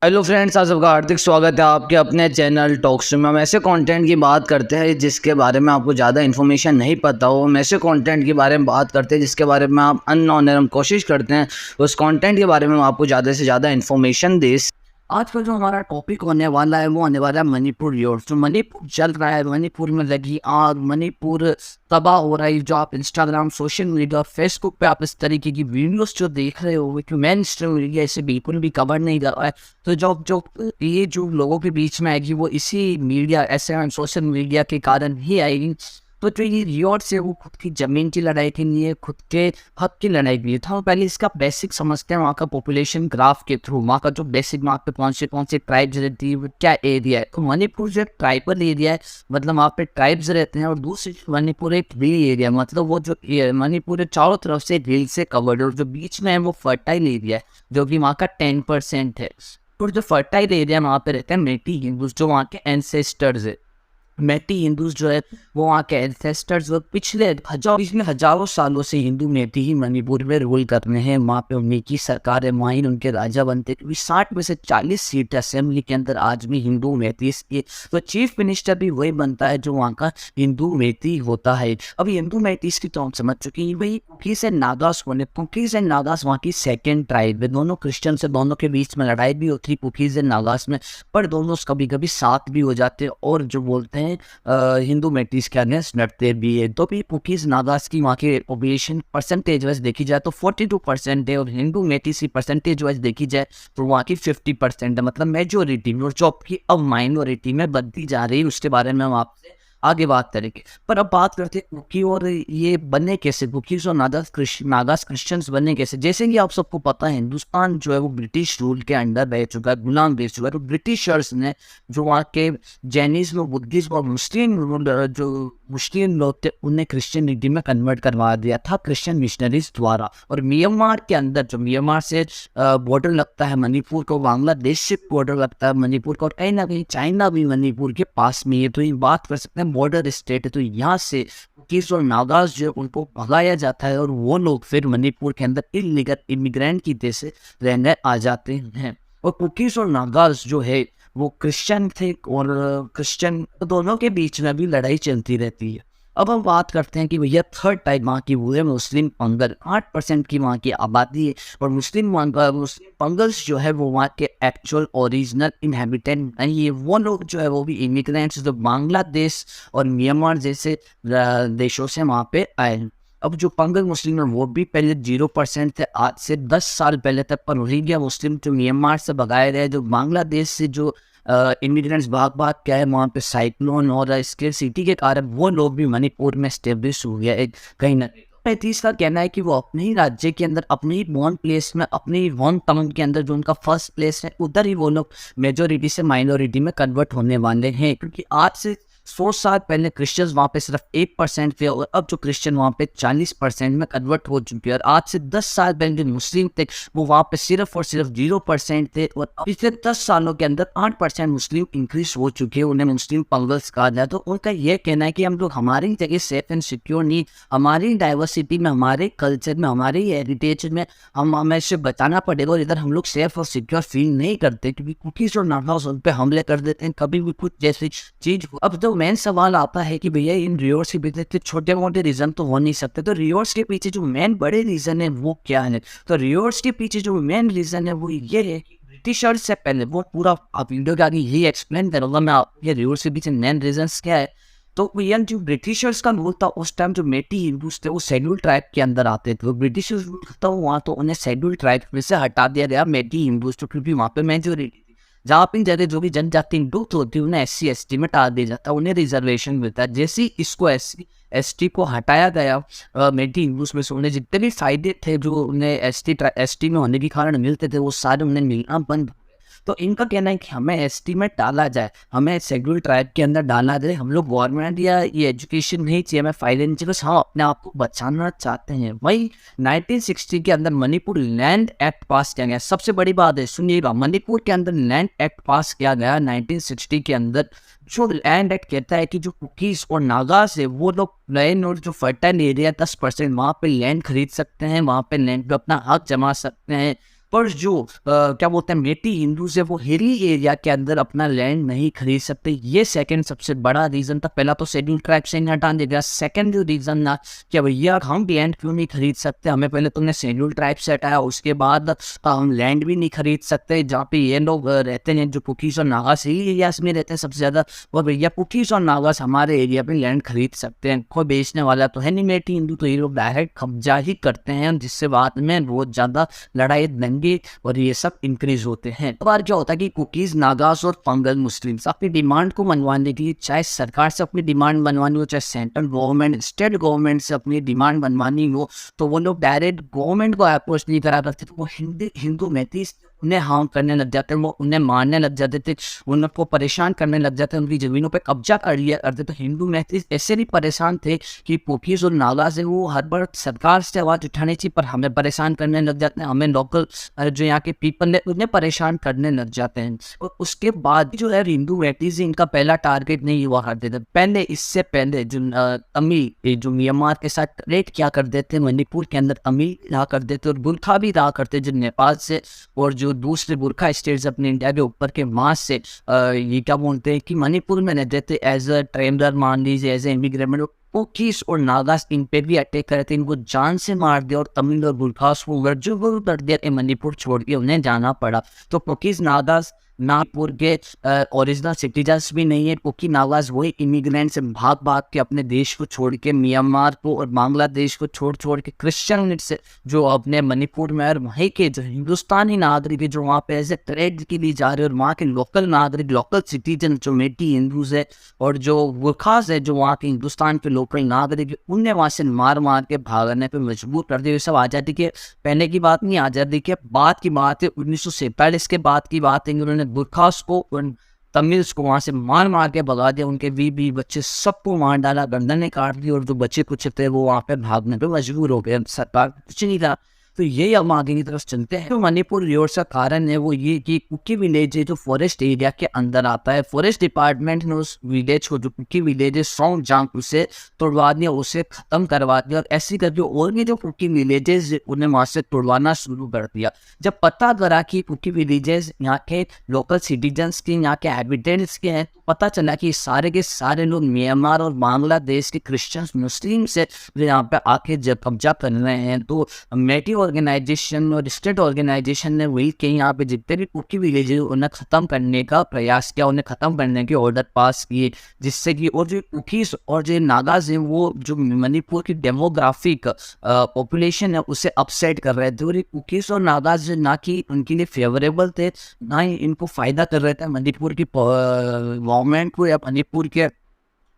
Hello friends, आप सबका हार्दिक स्वागत है आपके अपने चैनल टॉक्स में। हम ऐसे कंटेंट की बात करते हैं जिसके बारे में आपको ज़्यादा इन्फॉर्मेशन नहीं पता हो। हम ऐसे कंटेंट के बारे में बात करते हैं जिसके बारे में आप अननोन है। हम कोशिश करते हैं उस कंटेंट के बारे में हम आपको ज़्यादा से ज़्यादा इन्फॉर्मेशन दे। आज का जो हमारा टॉपिक होने वाला है वो होने वाला है मणिपुर योर। जो मणिपुर चल रहा है, मणिपुर में लगी आग, मणिपुर तबाह हो रहा है। जो आप इंस्टाग्राम, सोशल मीडिया, फेसबुक पे आप इस तरीके की वीडियोस जो देख रहे हो कि मेन स्ट्रीम मीडिया इसे बिल्कुल भी कवर नहीं कर रहा है। तो जो जो ये जो लोगों के बीच में आएगी वो इसी मीडिया, ऐसे सोशल मीडिया के कारण ही आएगी। तो जो ये रियॉट से वो खुद की ज़मीन की लड़ाई के लिए, खुद के हक की लड़ाई के लिए था। हम पहले इसका बेसिक समझते हैं वहाँ का पॉपुलेशन ग्राफ के थ्रू। वहाँ का जो बेसिक, वहाँ पे कौन से ट्राइब्स रहती है, क्या एरिया है। तो मणिपुर जो एक ट्राइबल एरिया है, मतलब वहाँ पे ट्राइब्स रहते हैं। और दूसरी मणिपुर एक हिल एरिया, मतलब वो जो मणिपुर चारों तरफ से हिल से कवर्ड है। और जो बीच में है वो फर्टाइल एरिया है, जो कि वहाँ का 10% है। और जो फर्टाइल एरिया वहाँ पे रहते हैं मेटी हिंदूज, जो वहाँ के एंसेस्टर्स है। मेटी हिंदूज जो है वो वहाँ के एंसेस्टर्स, वो पिछले हजारों सालों से हिंदू मेटी ही मणिपुर में रूल कर रहे हैं। वहाँ पे उन्हीं की सरकार है, वहाँ ही उनके राजा बनते। क्योंकि 60 में से 40 सीट असेंबली के अंदर आज भी हिंदू मेटी की। तो चीफ मिनिस्टर भी वही बनता है जो वहाँ का हिंदू मेटी होता है। अब हिंदू मेटीज की तो हम समझ चुके हैं भाई। कुकीज एंड नागास होने, कुकीज एंड नागास वहाँ की सेकेंड ट्राइब है। दोनों क्रिश्चियन से, दोनों के बीच में लड़ाई भी होती है कुकीज एंड नागास में, पर दोनों कभी कभी साथ भी हो जाते हैं। और जो बोलते हैं हिंदू मेटीज के अगेंस्ट लड़ते भी है। तो भी कुकीज नागास की वहाँ की पॉपुलेशन परसेंटेज वाइज देखी जाए तो 42% है। और हिंदू मेटीज की परसेंटेज वाइज देखी जाए तो वहाँ की 50% है, मतलब मेजोरिटी में। और जो आपकी अब माइनॉरिटी में बनती जा रही है, उसके बारे में हम आपसे आगे बात करेंगे। पर अब बात करते हैं कुकी, और ये बने कैसे, कुकीज और नागास क्रिश्चियंस बने कैसे। जैसे कि आप सबको पता है, हिंदुस्तान जो है वो ब्रिटिश रूल के अंडर रह चुका है, गुलाम रह चुका है। तो ब्रिटिशर्स ने जो वहाँ के जैनिज्म, बुद्धिज्म और मुस्लिम लोग थे, उन्हें क्रिश्चियनिटी में कन्वर्ट करवा दिया था क्रिश्चियन मिशनरीज द्वारा। और म्यांमार के अंदर, जो म्यांमार से बॉर्डर लगता है मणिपुर को, बांग्लादेश से बॉर्डर लगता है मणिपुर को, और कहीं ना कहीं चाइना भी मणिपुर के पास में है। तो ये बात कर सकते हैं बॉर्डर स्टेट है। तो यहाँ से कुकीज और नागास जो उनको भगाया जाता है, और वो लोग फिर मणिपुर के अंदर इलीगल इमिग्रेंट की तरह से रहने आ जाते हैं। और कुकीज और नागास जो है वो क्रिश्चियन थे, और क्रिश्चियन दोनों के बीच में भी लड़ाई चलती रहती है। अब हम बात करते हैं कि भैया थर्ड टाइप वहाँ की वो है मुस्लिम पंगल। 8% की वहाँ की आबादी है। और मुस्लिम पंगल्स जो है वो वहाँ के एक्चुअल ओरिजिनल इनहेबिटेंट नहीं है। वो लोग जो है वो भी इमिग्रेंट्स जो बांग्लादेश और म्यांमार जैसे देशों से वहाँ पे आए हैं। अब जो पंगल मुस्लिम है वो भी पहले 0% थे, आज से 10 साल पहले तक। पर रोहिंग्या मुस्लिम जो म्यांमार से भगाए रहे, जो बांग्लादेश से जो इमिग्रेंट्स भाग के आए, वहाँ पे साइक्लोन और स्केर्सिटी के कारण वो लोग भी मणिपुर में स्टेब्लिश हो गया कहीं ना कहीं। पैंतीस का कहना है कि वो अपने ही राज्य के अंदर, अपनी ही बॉर्न प्लेस में, अपनी ही होम टाउन के अंदर जो उनका फर्स्ट प्लेस है, उधर ही वो लोग मेजोरिटी से माइनॉरिटी में कन्वर्ट होने वाले हैं। क्योंकि आज से 100 साल पहले क्रिश्चियंस वहाँ पे सिर्फ 1% थे, और अब जो क्रिश्चियन वहाँ पे 40% में कन्वर्ट हो चुके हैं। और आज से 10 साल पहले जो मुस्लिम थे वो वहाँ पे सिर्फ और सिर्फ 0% थे, और पिछले 10 सालों के अंदर 8% मुस्लिम इंक्रीज हो चुके हैं। उन्हें मुस्लिम पंगल्स कहा जाए। तो उनका यह कहना है कि हम लोग हमारी जगह सेफ एंड सिक्योर नहीं, हमारी डाइवर्सिटी में, हमारे कल्चर में, हमारे हेरिटेज में हमें इसे बचाना पड़ेगा। और इधर हम लोग सेफ और सिक्योर फील नहीं करते, क्योंकि कुकीज और नागास उन पर हमले कर देते हैं कभी भी कुछ जैसी चीज। अब तो मेन सवाल आता है कि भैया इन रिवॉर्ड्स के पीछे छोटे मोटे रीजन तो हो नहीं सकते। तो रिवॉर्ड्स के पीछे जो मेन बड़े रीजन है वो क्या है। तो रिवॉर्ड्स के पीछे जो मेन रीजन है वो ये है कि ब्रिटिशर्स से पहले, वो पूरा आप वीडियो के आगे यही एक्सप्लेन करूंगा मैं आपको, ये रिवॉर्ड्स के पीछे मेन रीजन क्या है। तो भैया जो ब्रिटिशर्स का रूल था उस टाइम, जो मेटी हिंदूज थे वो शेड्यूल ट्राइब के अंदर आते थे। ब्रिटिशर्स रूल था वहाँ, तो उन्हें शेड्यूल ट्राइब में से हटा दिया गया मेटी हिंदूज, तो क्योंकि वहाँ पे मेजोरिटी, जहाँ पे जगह जो भी जनजाति हिंदू होती है उन्हें SC ST में डाल दिया जाता है, उन्हें रिजर्वेशन मिलता है। जैसे ही इसको SC ST को हटाया गया मेटी हिंदूज में से, उन्हें जितने भी फायदे थे जो उन्हें ST में होने के कारण मिलते थे वो सारे उन्हें मिलना बंद। तो इनका कहना है कि हमें ST में डाला जाए, हमें शेड्यूल ट्राइब के अंदर डाला जाए। हम लोग गवर्नमेंट या ये एजुकेशन नहीं चाहिए, हमें फायदे नहीं चाहिए, बस हम अपने आप को बचाना चाहते हैं। वही 1960 के अंदर मणिपुर लैंड एक्ट पास किया गया। सबसे बड़ी बात है, सुनिएगा, मणिपुर के अंदर लैंड एक्ट पास किया गया 1960 के अंदर। जो लैंड एक्ट कहता है कि जो कुकीज और नागास है वो लोग लैंड और जो फर्टाइल एरिया 10% वहाँ पे लैंड खरीद सकते हैं, वहाँ पे लैंड पे अपना हक जमा सकते हैं। पर जो क्या बोलते हैं मेटी हिंदूज है वो हिली एरिया के अंदर अपना लैंड नहीं खरीद सकते। ये सेकंड सबसे बड़ा रीज़न था। पहला तो शेड्यूल ट्राइब से ही हटा दिया गया। सेकंड जो रीज़न था कि भैया हम लैंड क्यों नहीं खरीद सकते, हमें पहले तुमने शेड्यूल ट्राइब से हटाया, उसके बाद हम लैंड भी नहीं खरीद सकते जहाँ पे ये लोग रहते हैं, जो कुकीज़ और नागास ही एरियाज में रहते हैं सबसे ज़्यादा। और भैया कुकीज़ और नागास हमारे एरिया पे लैंड खरीद सकते हैं, कोई बेचने वाला तो है नहीं मेटी हिंदू, तो ये लोग डायरेक्ट कब्जा ही करते हैं, जिससे बाद में बहुत ज़्यादा लड़ाई दंगे और ये सब इंक्रीज होते हैं। तो बार क्या होता है कि कुकीज़ नागास और पंगल मुस्लिम्स अपनी डिमांड को मनवाने के लिए, चाहे सरकार से अपनी डिमांड मनवानी हो, चाहे सेंट्रल गवर्नमेंट स्टेट गवर्नमेंट से अपनी डिमांड मनवानी हो, तो वो लोग डायरेक्ट गवर्नमेंट को अप्रोच नहीं करा करते, तो वो हिंदू मैतीस उन्हें हार्म करने लग जाते हैं, वो उन्हें मारने लग जाते थे, उनको परेशान करने लग जाते हैं, उनकी ज़मीनों पे कब्जा कर लिया करते। तो हिंदू मैतीस ऐसे भी परेशान थे कि कुकीज़ और नागास है वो हर बार सरकार से आवाज़ उठानी चाहिए, पर हमें परेशान करने लग जाते हैं, हमें लोकल जो यहाँ के पीपल है उन्हें परेशान करने लग जाते हैं। और उसके बाद जो है हिंदू मैतीस इनका पहला टारगेट नहीं हुआ करते थे। पहले इससे पहले जो तमिल जो म्यांमार के साथ ट्रेड किया करते थे, मणिपुर के अंदर तमिल रहा करते थे और बुरखा भी रहा करते जो नेपाल से, और जो दूसरे बुरखा स्टेट्स अपने इंडिया के ऊपर के मास से ये क्या बोलते हैं कि मणिपुर में रहते थे एज अ ट्रेवलर, मान लीजिए एज ए इमिग्रेंट। कुकीज़ और नागास इन पे भी अटैक करे थे, इनको जान से मार दिया, और तमिल और बुरखास को वर्जुबल कर दिया, मणिपुर छोड़ के उन्हें जाना पड़ा। तो कुकीज़ नागास नागपुर के ओरिजिनल सिटीजन्स भी नहीं है, क्योंकि नागास वही इमिग्रेंट से भाग भाग के अपने देश को छोड़ के, म्यांमार को और बांग्लादेश को छोड़ के क्रिश्चियन से जो अपने मणिपुर में, और वहीं के जो हिंदुस्तानी नागरिक है जो वहाँ पे ऐसे ट्रेड के लिए जा रहे हैं, और वहाँ के लोकल नागरिक, लोकल सिटीजन जो मेटी हिंदूज है और जो गुरखास है जो वहाँ के हिंदुस्तान के लोकल नागरिक है, उन्हें वहाँ से मार के भागने पर मजबूर कर दिया। सब आज़ादी के पहले की बात नहीं, आज़ादी के बाद की बात है, 1947 के बाद की बात है। उन्होंने बुरखास को उन तमिल्स को वहाँ से मार के भगा दिया, उनके बीवी बच्चे सबको मार डाला, गर्दनें काट दी, और जो बच्चे कुछ थे वो वहाँ पे भागने पे मजबूर हो गए, सरकार कुछ नहीं था। तो यही हम आगे की तरफ चलते हैं। तो मणिपुर रिवॉर्ड का कारण है वो ये कि कुकी विलेज है जो फॉरेस्ट एरिया के अंदर आता है, फॉरेस्ट डिपार्टमेंट ने उस विलेज को, जो कुकी विलेज है सॉन्ग जांग, उसे तोड़वा दिया, उसे खत्म करवा दिया, और ऐसी करके और भी जो कुकी विलेजेस उन्हें वहाँ से तोड़वाना शुरू कर दिया। जब पता करा कि कुकी विलेजेस यहाँ के लोकल सिटीजन्स के, यहाँ के हैबिटेंट्स के हैं, तो पता चला कि सारे के सारे लोग म्यांमार और बांग्लादेश के क्रिश्चियंस मुस्लिम से यहाँ पे आके कब्जा कर रहे हैं। तो मेटी ऑर्गेनाइजेशन और स्टेट ऑर्गेनाइजेशन ने वही के यहाँ पे जितने भी कुकी विलेज है उन्हें ख़त्म करने का प्रयास किया, उन्हें ख़त्म करने के ऑर्डर पास किए, जिससे कि और जो कुकीज़ और जो नागाज हैं वो जो मणिपुर की डेमोग्राफिक पॉपुलेशन है उसे अपसेट कर रहे थे। और ये कुकीज़ और नागाज ना कि उनके लिए फेवरेबल थे, ना ही इनको फ़ायदा कर रहे थे मणिपुर की गवर्नमेंट को या मणिपुर के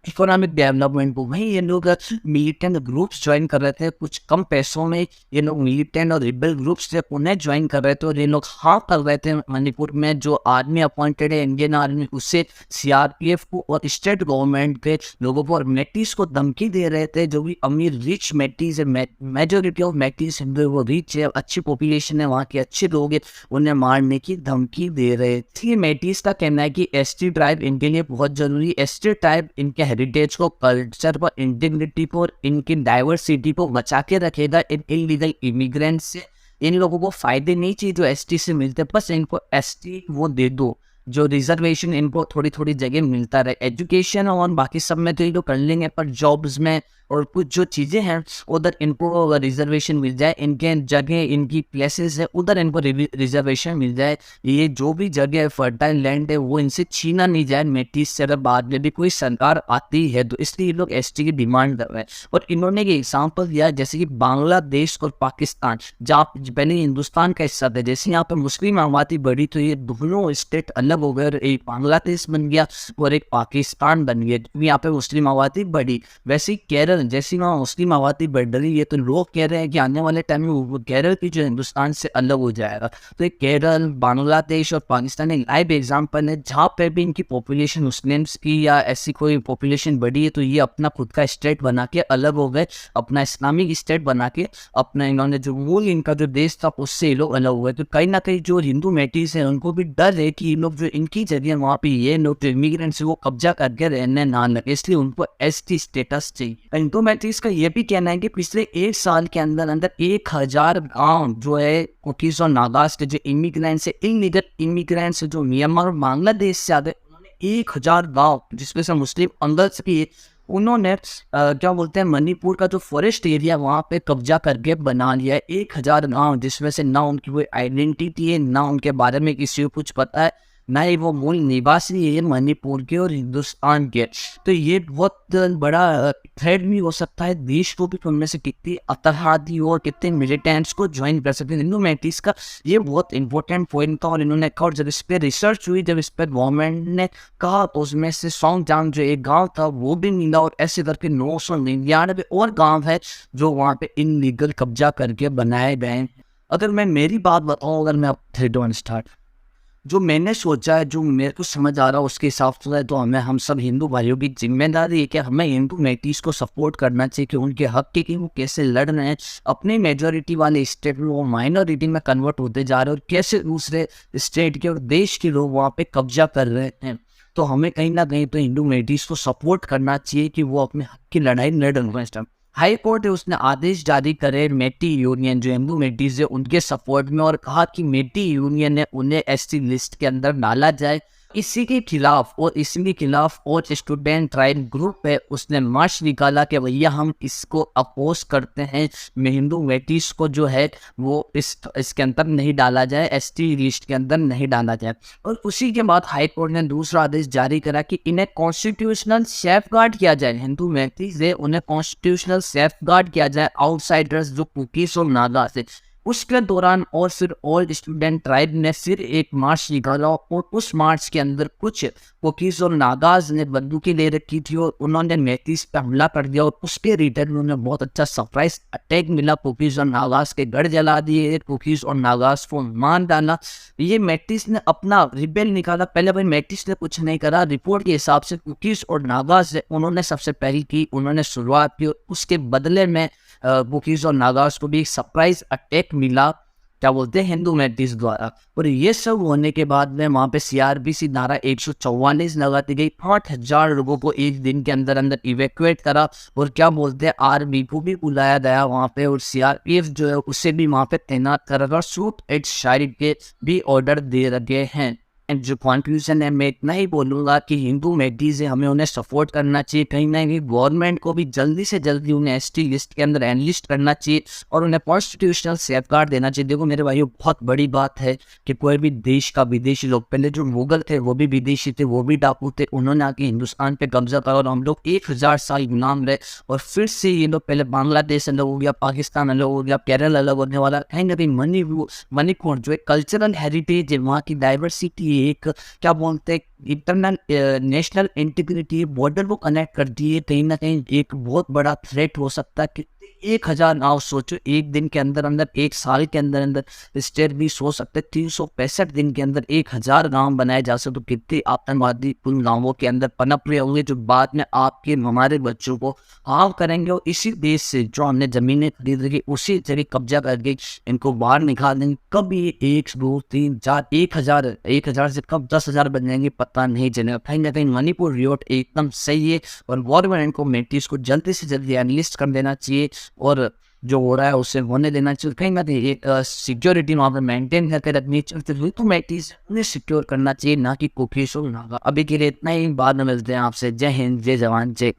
इकोनॉमिक डेवलपमेंट को। वहीं ये लोग मिलिटेंट ग्रुप्स ज्वाइन कर रहे थे, कुछ कम पैसों में ये लोग मिलिटेंट और रिबल ग्रुप्स थे उन्हें ज्वाइन कर रहे थे, और ये लोग हाँ कर रहे थे मणिपुर में जो आर्मी अपॉइंटेड है इंडियन आर्मी, उससे सीआरपीएफ को और स्टेट गवर्नमेंट के लोगों को और मैटीज को धमकी दे रहे थे। जो भी अमीर रिच मैटीज है, मेजोरिटी ऑफ मैटीज हिंदू वो रिच है, अच्छी पॉपुलेशन है, वहाँ के अच्छे लोग हैं, उन्हें मारने की धमकी दे रहे थे। मैटीज का कहना है कि एसटी ट्राइब इनके लिए बहुत जरूरी, एसटी ट्राइब इनके हेरिटेज को, कल्चर को, इंटीग्रिटी को और इनकी डाइवर्सिटी को बचा के रखेगा इन इलीगल इमिग्रेंट से। इन लोगों को फायदे नहीं चाहिए जो एसटी से मिलते, बस इनको एसटी वो दे दो, जो रिजर्वेशन इनको थोड़ी थोड़ी जगह मिलता रहे। एजुकेशन और बाकी सब में तो ये लोग कर लेंगे, पर जॉब्स में और कुछ जो चीज़ें हैं उधर इनको रिजर्वेशन मिल जाए, इनके जगह इनकी प्लेसेस है उधर इनको रिजर्वेशन मिल जाए। ये जो भी जगह है फर्टाइल लैंड है वो इनसे छीना नहीं जाए मैटीज से, अगर बाद में भी कोई सरकार आती है तो। इसलिए ये लोग एसटी की डिमांड कर रहे हैं। और इन्होंने एक एग्जाम्पल दिया जैसे कि बांग्लादेश और पाकिस्तान, जहाँ पहले हिंदुस्तान का हिस्सा थे, जैसे यहाँ पर मुस्लिम आबादी बढ़ी तो ये दोनों स्टेट अलग हो गए, एक बांग्लादेश बन गया और एक पाकिस्तान बन गया, यहाँ पे मुस्लिम आबादी बढ़ी। वैसे ही केरल, जैसी वहाँ मुस्लिम आबादी बढ़ रही है तो लोग कह रहे हैं कि आने वाले टाइम में केरल की जो हिंदुस्तान से अलग हो जाएगा। तो एक केरल, बांग्लादेश और पाकिस्तान एक लाइव एग्जाम्पल है, जहाँ पे भी इनकी पॉपुलेशन मुस्लिम्स की या ऐसी कोई पॉपुलेशन बढ़ी है तो ये अपना खुद का स्टेट बना के अलग हो गए, अपना इस्लामिक स्टेट बना के अपना, इन्होंने जो मूल इनका जो देश था उससे ये लोग अलग हुए। तो कहीं ना कहीं जो हिंदू मैटीज हैं उनको भी डर है कि ये लोग जो इनकी जगह वहाँ पे ये लोग जो इमिग्रेंट्स वो कब्जा करके रहने ना लगे, इसलिए उनको एसटी स्टेटस चाहिए। हिंदू मैथ्स का ये भी कहना है कि पिछले 1 साल के अंदर अंदर 1000 गांव जो है कुकीज और नागाज के जो इमिग्रेंट्स है, इलीगल इमिग्रेंट्स जो म्यांमार और बांग्लादेश से आते, उन्होंने 1000 गांव जिसमें से मुस्लिम अंदर से भी उन्होंने क्या बोलते हैं मणिपुर का जो फॉरेस्ट एरिया वहाँ पे कब्जा करके बना लिया है। 1000 गांव जिसमें से ना उनकी कोई आइडेंटिटी है, ना उनके बारे में किसी को कुछ पता है, ना ही वो मूल निवासी है मणिपुर के और हिंदुस्तान के। तो ये बहुत बड़ा थ्रेट भी हो सकता है देश को भी, उनमें से कितनी आतंकवादी और कितने मिलिटेंट्स को ज्वाइन कर सकते हैं। हिंदू मैथ्स का ये बहुत इंपॉर्टेंट पॉइंट था और इन्होंने कहा, और जब इस पर रिसर्च हुई, जब इस पर गवर्नमेंट ने कहा तो उसमें से सोंगजांग जो एक गांव था वो भी मिला, और ऐसे करके 999 और गांव है जो वहाँ पे इनलीगल कब्जा करके बनाए गए हैं। अगर मैं मेरी बात बताऊँ, अगर मैं अब 3 2 1 स्टार्ट, जो मैंने सोचा है, जो मेरे को समझ आ रहा है उसके हिसाब से तो हम सब हिंदू भाइयों की जिम्मेदारी है कि हमें हिंदू मैथ्स को सपोर्ट करना चाहिए कि उनके हक के कि वो कैसे लड़ रहे हैं अपनी मेजॉरिटी वाले स्टेट में, वो माइनॉरिटी में कन्वर्ट होते जा रहे हैं और कैसे दूसरे स्टेट के और देश के लोग वहाँ पे कब्जा कर रहे हैं। तो हमें कहीं ना कहीं तो हिंदू मैथ्स को सपोर्ट करना चाहिए कि वो अपने हक की लड़ाई लड़ रहे हैं इस टाइम। हाई कोर्ट है उसने आदेश जारी करे मेटी यूनियन जो हिंदू मैथ्स है उनके सपोर्ट में, और कहा कि मेटी यूनियन है उन्हें एसटी लिस्ट के अंदर डाला जाए। इसी के खिलाफ और इसी के खिलाफ और स्टूडेंट ट्राइब ग्रुप है उसने मार्च निकाला कि भैया हम इसको अपोज करते हैं, हिंदू मैथ्स को जो है वो इसके अंदर नहीं डाला जाए, एसटी लिस्ट के अंदर नहीं डाला जाए। और उसी के बाद हाई कोर्ट ने दूसरा आदेश जारी करा कि इन्हें कॉन्स्टिट्यूशनल सेफगार्ड किया जाए, हिंदू मैथ्स है उन्हें कॉन्स्टिट्यूशनल सेफगार्ड किया जाए आउटसाइडर्स जो कुकीज और नागा से। उसके दौरान और फिर ऑल स्टूडेंट ट्राइब ने फिर एक मार्च निकाला और उस मार्च के अंदर कुछ कुकीज और नागाज ने बंदूकें ले रखी थी और उन्होंने मैथ्स पे हमला कर दिया, और उसके रिटर्न उन्हें बहुत अच्छा सरप्राइज अटैक मिला। कुकीज और नागाज के गढ़ जला दिए, कुकीज और नागाज को मार डाला। ये मैथ्स ने अपना रिबेल निकाला। पहले भाई मैथ्स ने कुछ नहीं करा, रिपोर्ट के हिसाब से कुकीज और नागाज उन्होंने सबसे पहले की, उन्होंने शुरुआत की, और उसके बदले में कुकीज और नागाज को भी एक सरप्राइज अटैक मिला, क्या बोलते हैं हिंदू मैथ्स द्वारा। और ये सब होने के बाद में वहाँ पे सीआरपीसी धारा 144 लगाती गई, 5000 लोगों को एक दिन के अंदर अंदर इवैक्यूएट करा, और क्या बोलते हैं आर्मी को भी बुलाया गया वहाँ पे, और सीआरपीएफ जो है उसे भी वहाँ पे तैनात करा गया, शूट एट साइड के भी ऑर्डर दे रखे हैं। एंड जो कंक्लूजन है मैं इतना ही बोलूँगा कि हिंदू मैथ्स है हमें उन्हें सपोर्ट करना चाहिए, कहीं ना कहीं गवर्नमेंट को भी जल्दी से जल्दी उन्हें एसटी लिस्ट के अंदर एनलिस्ट करना चाहिए और उन्हें कॉन्स्टिट्यूशनल सेफगार्ड देना चाहिए। देखो मेरे भाइयों, बहुत बड़ी बात है कि कोई भी देश का विदेशी लोग, पहले जो मुगल थे वो भी विदेशी थे, वो भी डाकू थे, उन्होंने आके हिंदुस्तान पे कब्जा करा और हम लोग 1000 साल गुलाम रहे, और फिर से ये लोग पहले बांग्लादेश अलग हो गया, पाकिस्तान अलग हो गया, केरल अलग होने वाला, कहीं ना कहीं मणिपुर जो एक कल्चरल हेरिटेज है, वहाँ की डाइवर्सिटी, एक क्या बोलते हैं इंटरनल नेशनल इंटीग्रिटी, बॉर्डर को कनेक्ट करती है, कहीं ना कहीं एक बहुत बड़ा थ्रेट हो सकता है कि 1000 गाँव, सोचो एक दिन के अंदर अंदर, 1 साल के अंदर अंदर स्टेट भी सोच सकते 365 दिन के अंदर 1000 गांव बनाए जा सकते, तो कितने आतंकवादी उन गांवों के अंदर पनप रहे होंगे जो बाद में आपके हमारे बच्चों को हाव करेंगे, और इसी देश से जो हमने जमीनें खरीद रखी उसी जगह कब्जा करके इनको बाहर निकाल देंगे। कब ये 1 2 3 4 1000 से कब 10,000 बन जाएंगे पता नहीं चलेगा। कहीं ना कहीं मणिपुर रियोट एकदम सही है और गवर्नमेंट को मैथ्स को जल्दी से जल्दी एनालिस्ट कर देना चाहिए और जो हो रहा है उससे होने देना चाहिए। कहीं ना कहीं एक सिक्योरिटी वहाँ पर मेंटेन करके रखनी चाहिए, तो मैथ्स उन्हें सिक्योर करना चाहिए, ना कि कुकीज और नागा। अभी के लिए इतना ही, बाद में मिलते हैं आपसे। जय हिंद, जय जवान, जय